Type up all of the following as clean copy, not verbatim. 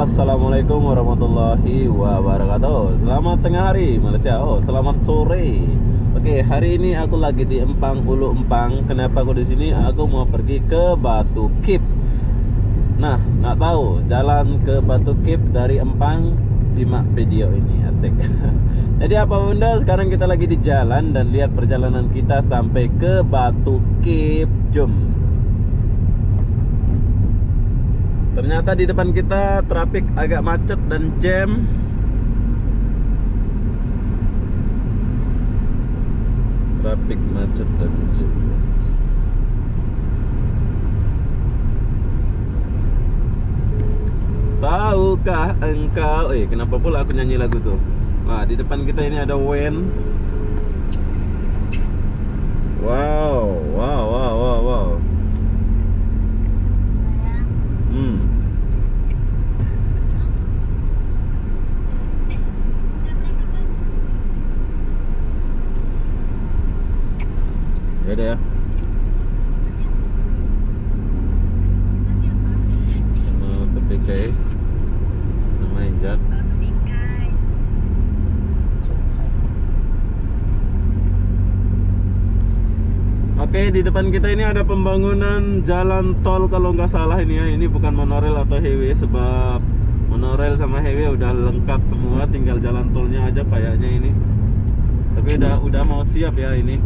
Assalamualaikum warahmatullahi wabarakatuh. Selamat tengah hari Malaysia. Oh, selamat sore. Oke, hari ini aku lagi di Empang, Ulu Empang. Kenapa aku di sini? Aku mau pergi ke Batu Kip. Nah, nggak tahu jalan ke Batu Kip dari Empang. Simak video ini, asik. Jadi apa bunda? Sekarang kita lagi di jalan dan lihat perjalanan kita sampai ke Batu Kip. Jom. Ternyata di depan kita trafik agak macet dan jam. Trafik macet dan jam. Tahukah engkau? Kenapa pula aku nyanyi lagu tuh? Wah, di depan kita ini ada Wen. Wow, wow, wow, wow, wow. Ya udah ya. Sama PPK, sama Injak. Oke, di depan kita ini ada pembangunan jalan tol kalau nggak salah ini ya. Ini bukan monorail atau highway, sebab monorail sama highway udah lengkap semua, tinggal jalan tolnya aja kayaknya ini. Tapi udah mau siap ya ini.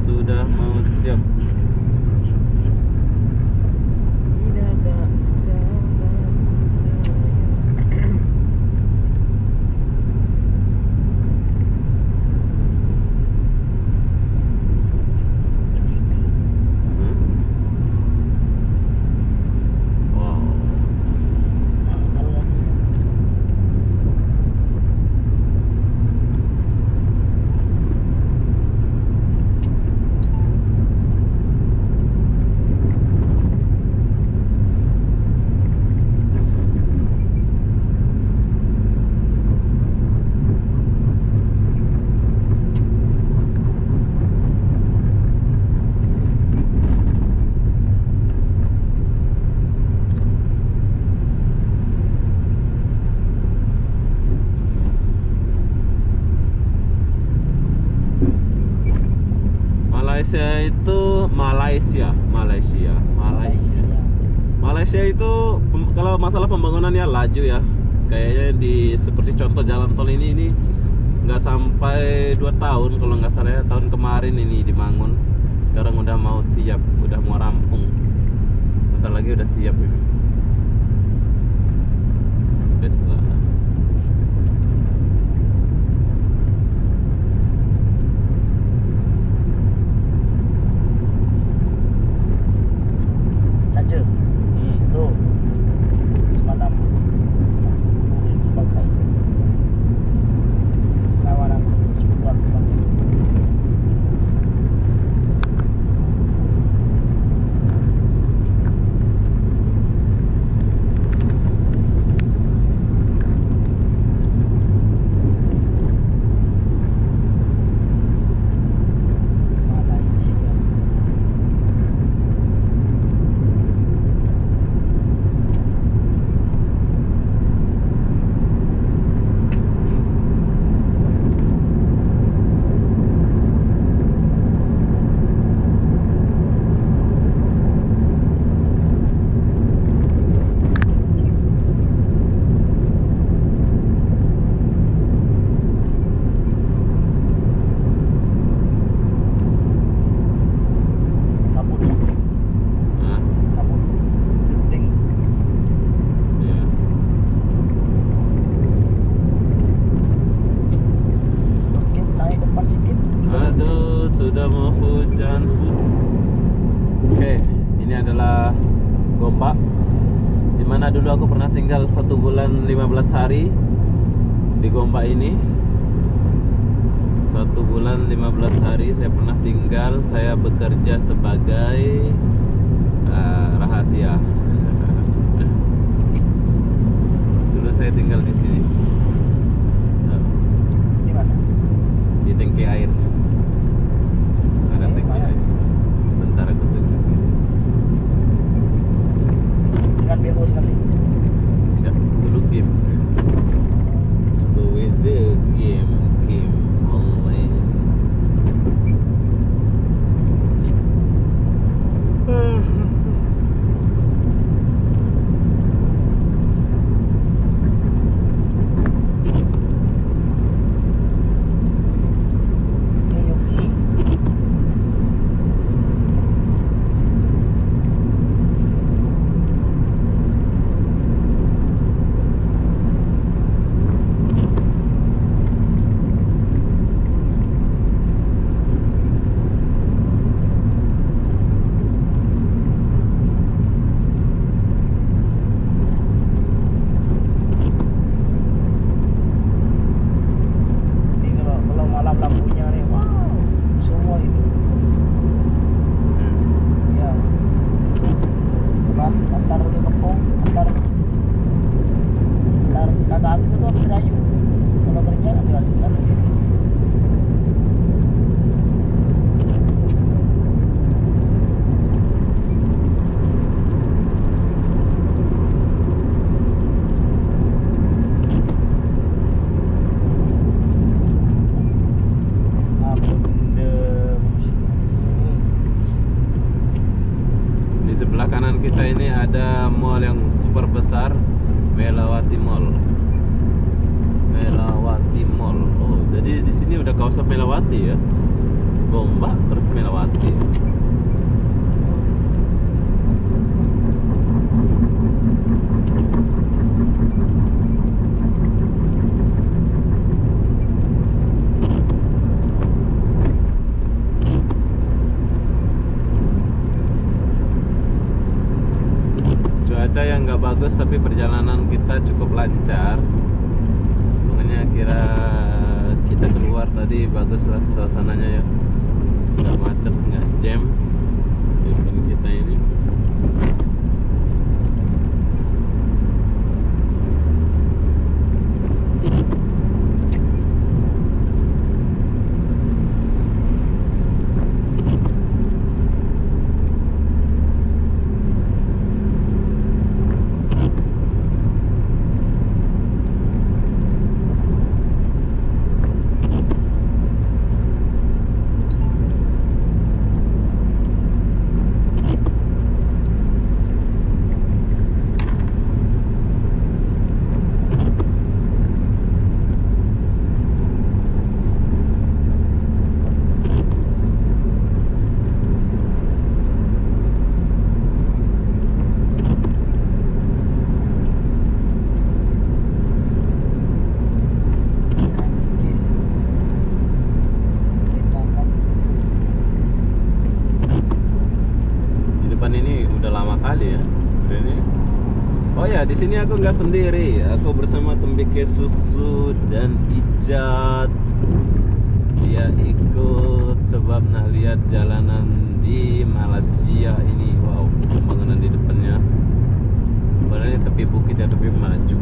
Sudah mau siap. Malaysia itu kalau masalah pembangunan ya laju ya. Kayaknya seperti contoh jalan tol ini nggak sampai 2 tahun kalau nggak salah ya, tahun kemarin ini dibangun. Sekarang udah mau siap, udah mau rampung. Bentar lagi udah siap ini. Tesla. Sudah mau hujan. Oke, ini adalah Gombak, dimana dulu aku pernah tinggal 1 bulan 15 hari di Gombak ini. 1 bulan 15 hari saya pernah tinggal. Saya bekerja sebagai rahasia. Dulu saya tinggal di sini. Di mana? Di tangki air. Ada tangki air. Sebentar aku tunjukin. sebelah kanan kita ini ada mall yang super besar, Melawati Mall. Melawati Mall. Oh, jadi di sini udah kawasan Melawati ya. Gombak terus Melawati. Cuaca yang nggak bagus tapi perjalanan kita cukup lancar. Makanya kira kita keluar tadi baguslah suasananya ya, nggak macet, nggak jam depan kita ini. Ini udah lama kali ya ini. Oh ya, di sini aku nggak sendiri, aku bersama Tembike Susu dan Ijat. Dia ikut sebab nak lihat jalanan di Malaysia ini. Wow, pembangunan di depannya. Padahal ini tepi bukit ya, tepi maju.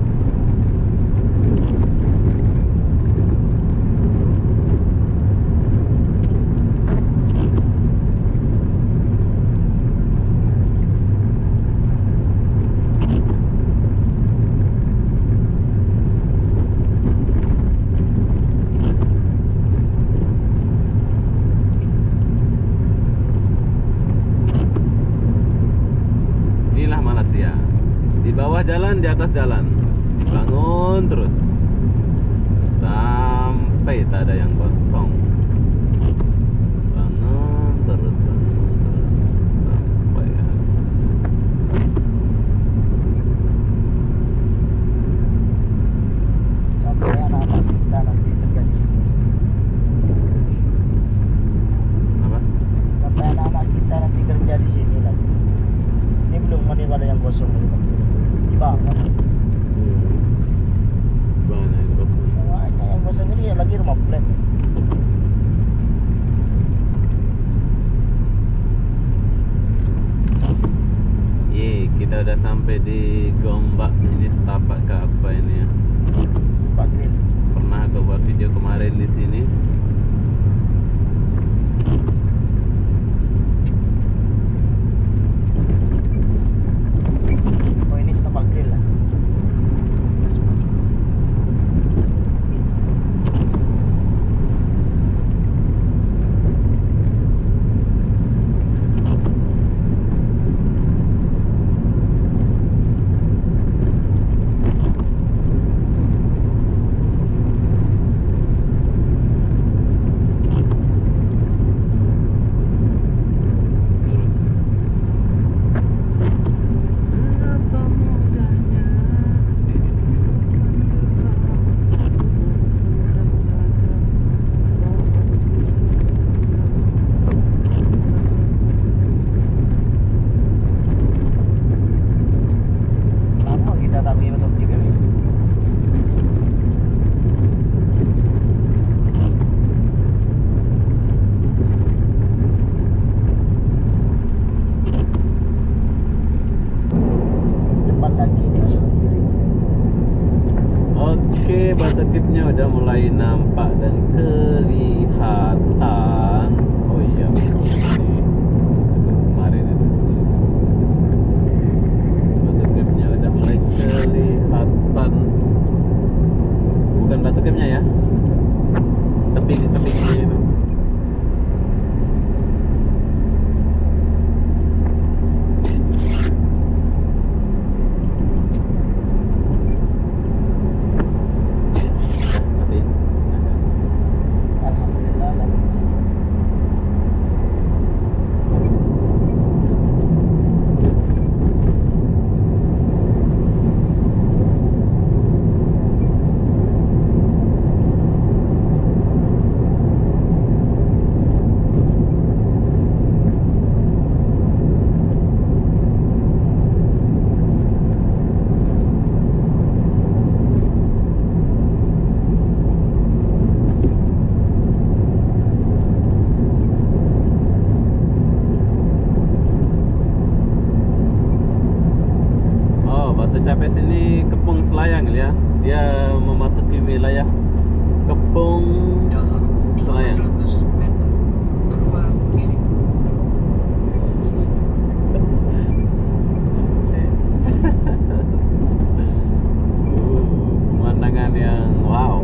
Malaysia. Di bawah jalan, di atas jalan, bangun terus sampai tak ada yang kosong. Bangun terus sampai habis. Sampai anak-anak kita nanti kerja di sini. Apa? Sampai anak-anak kita nanti kerja di sini lagi. Ini belum ada yang kosong lagi tapi dibangun. Sebanyak yang kosong. Banyak yang kosong ini sih lagi rumah flat. Kita udah sampai di Gombak. Ini setapak ke apa ini ya? Pak Grill. Pernah aku buat video kemarin di sini. Oh, ini setapak grill lah. Oke, batu kitnya udah mulai nampak dan kelihatan. Oh iya, ini kemarin itu batu kitnya udah mulai kelihatan. Bukan batu kitnya ya, tebing-tebingnya itu. mencapai sini Kepung Selayang ya. Dia memasuki wilayah Kepung Selayang. 500 meter berbelok kiri. Pemandangan yang wow.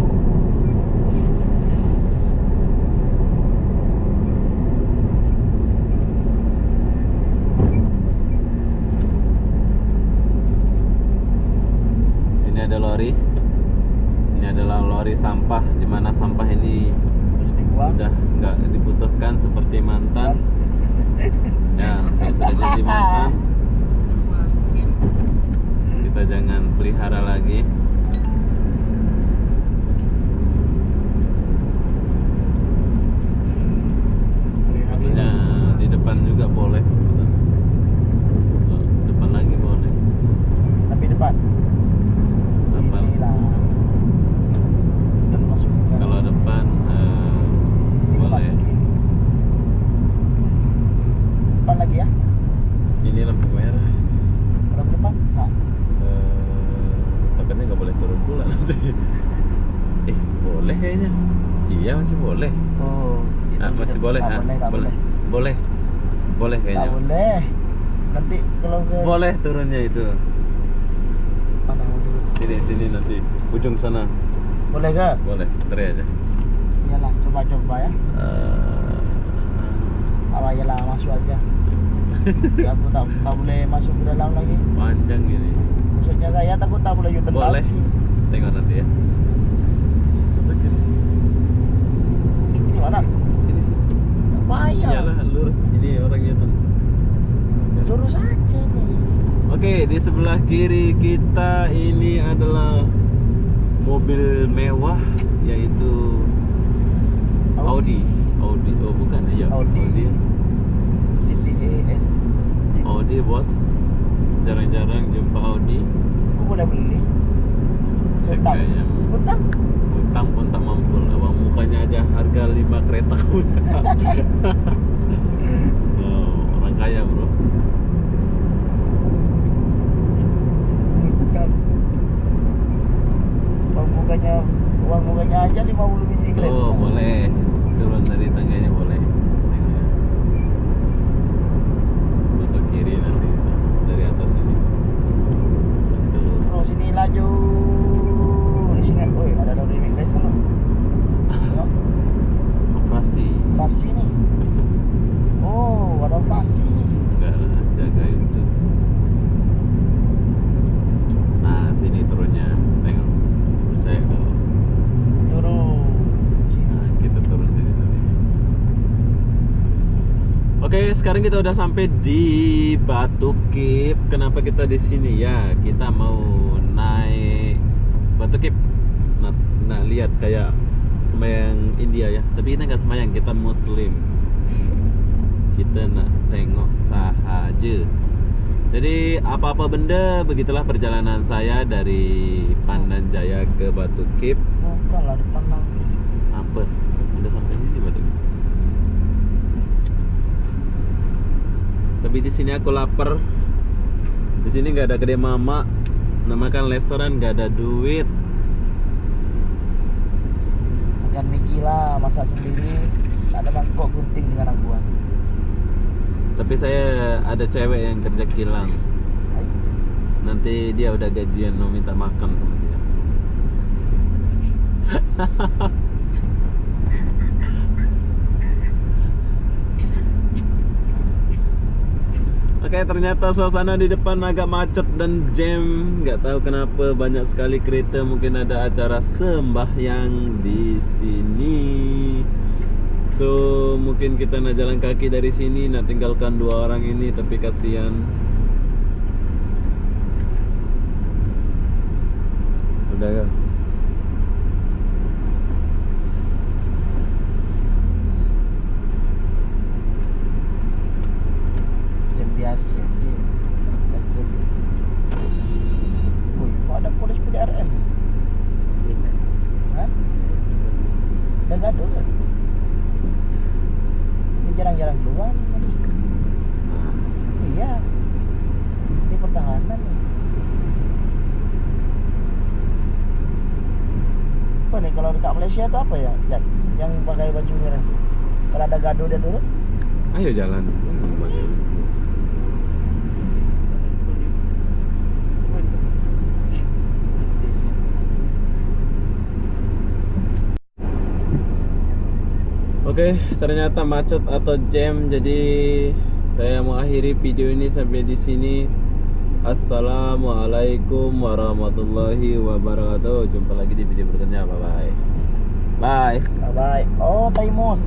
Sini ada lori. Ini adalah lori sampah, di mana sampah ini Terus dibuang. udah nggak dibutuhkan seperti mantan. Ya, kalau sudah jadi mantan, Berbelok kiri. kita jangan pelihara lagi. Sebetulnya di depan juga boleh. Oh, depan lagi boleh. Tapi depan. Depan. Sinilah. Termasuk Kalau depan boleh. Depan lagi ya. Ini lampu merah. Kalau ke depan? Nah. Takutnya nggak boleh turun pula nanti. Boleh kayaknya. Iya masih boleh. Oh. Masih boleh. Tak boleh, tak boleh. Boleh. Boleh Tak kayaknya. boleh. Nanti kalau ke Boleh turunnya itu. mana mau turun? Sini nanti ujung sana. Boleh ke? Boleh. Teri aja. Iyalah, coba-coba ya. Apa iyalah masuk aja. Ya, aku tak boleh masuk ke dalam lagi. Panjang gini. Maksudnya saya takut tak boleh U-turn Boleh. lagi. Tengok nanti ya. Masukin. Ini mana? Sini. Tak payah. Iyalah lurus. Ini orangnya tuh. Lurus aja nih. Oke, di sebelah kiri kita ini adalah mobil mewah, yaitu Audi. Oh bukan ya? Audi. CTS. Audi bos. Jarang-jarang jumpa Audi. Aku boleh beli. Utang. Kayaknya Utang. utang pun tak mampu. Abang mukanya aja harga 5 kereta udah. Oh, orang kaya bro. Utang. Uang mukanya aja 50 biji kereta. Oh boleh. Turun dari tangganya boleh. Tengoknya. Masuk kiri nanti dari atas ini. Kita lurus. Terus sini laju. Di sini, oi, ada dari immigration loh. Tengok, Operasi. operasi nih. Oh, ada operasi. Enggak lah, jaga itu. Nah, sini turunnya. Tengok. Percaya kalau. Turun. Sini. Nah, kita turun sini tadi. Oke, sekarang kita udah sampai di Batu Kip. Kenapa kita di sini ya? Kita mau naik Batu Kip. Nah, lihat kayak sembahyang India ya. Tapi kita nggak sembahyang, kita Muslim. Kita nak tengok sahaja. Jadi apa-apa benda, begitulah perjalanan saya dari Pandan Jaya ke Batu Kip. Bukanlah depan lagi. Apa? Udah sampai sini Batu Kip. Tapi di sini aku lapar. Di sini nggak ada kedai mamak. Namakan restoran, nggak ada duit. Makan Miki lah, masak sendiri. Tak ada mangkok gunting dengan aku. Tapi saya ada cewek yang kerja kilang. Hai. Nanti dia udah gajian mau minta makan sama dia. Oke, ternyata suasana di depan agak macet dan jam. Nggak tahu kenapa banyak sekali kereta. Mungkin ada acara sembahyang di sini. So mungkin kita nak jalan kaki dari sini, nak tinggalkan dua orang ini, tapi kasihan. Udah kan? Jam biasa je. Woi, kok ada polis PDRM? Hah? Dah gaduh kan? Ini jarang-jarang keluar polis. Iya. Ini pertahanan nih. Malaysia itu apa ya? Yang pakai baju merah itu. Kalau ada gaduh dia turun. Ayo jalan. Oke, ternyata macet atau jam, jadi saya mau akhiri video ini sampai di sini. Assalamualaikum warahmatullahi wabarakatuh. Jumpa lagi di video berikutnya. Bye bye. Bye. Bye bye. Oh, Taimos.